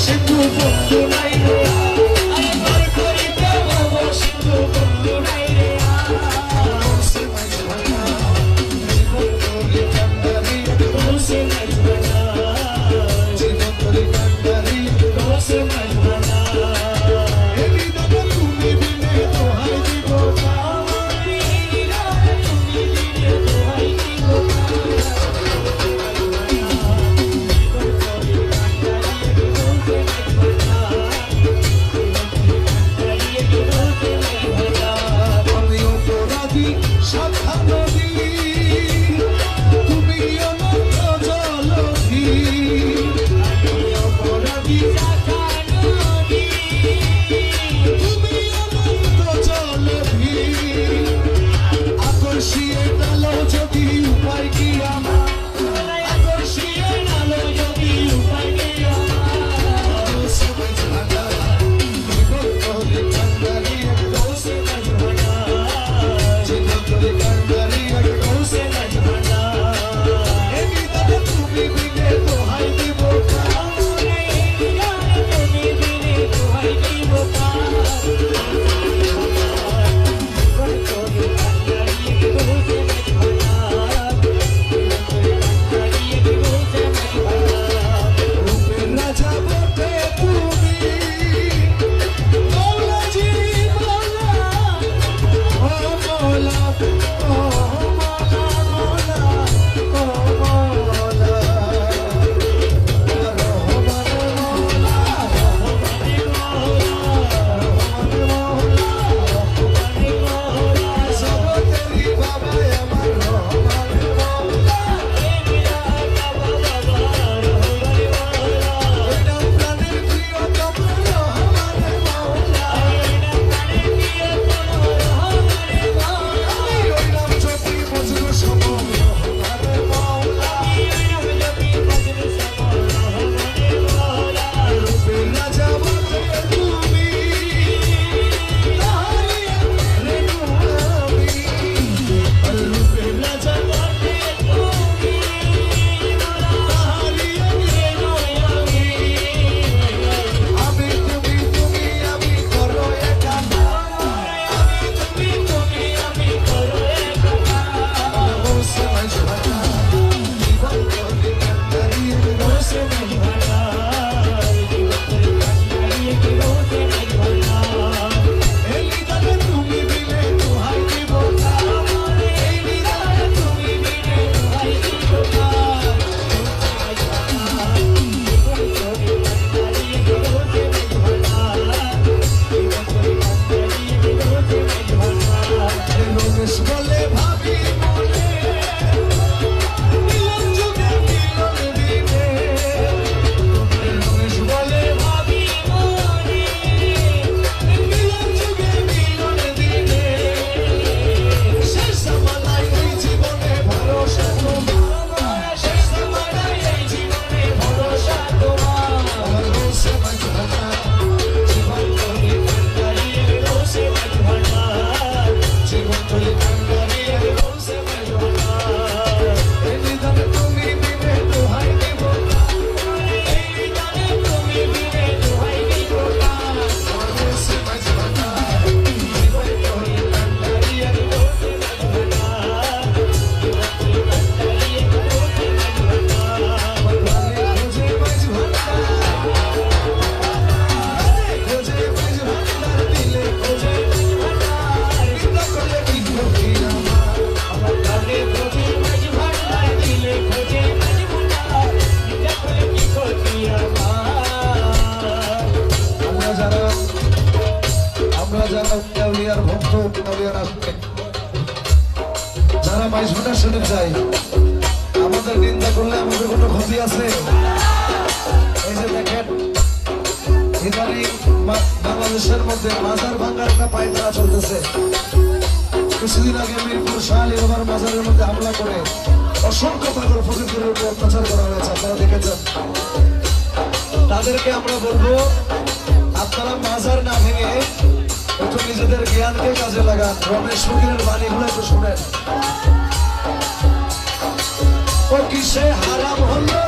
সিন্ধু বন্ধু নাই রে আমার করিতে ভব সিন্ধু বন্ধু নাই রে সে মাঝ ভাঙা জীবন তোরে কান্দারি সে মাঝ ভাঙা জীবন তোরে কান্দারি সে মাঝ ভাঙা এলি দাদা তুমি বিনে দোহাই দিব যারা 22 ঘন্টা শরীফ যায় আমাদের নিন্দা করলে আমাদের কোনো ক্ষতি আছে? এই যে দেখেন ইদানিং বাংলাদেশের মধ্যে মাজার ভাঙার একটা পায়তারা চলতেছে। কিছুদিন আগে মিরপুর শাহ আলী বাবার মাজারের মধ্যে হামলা করে অসংখ্য পাগল ফকিরের উপর অত্যাচার করা হয়েছে, আপনারা দেখেছেন। তাদেরকে আমরা বলবো আপনারা মাজার না ভেঙে একটু নিজেদের জ্ঞানকে কাজে লাগান, রমেশ ফকিরের বাণীগুলো একটু শুনেন। ও কিসে হারাম হলো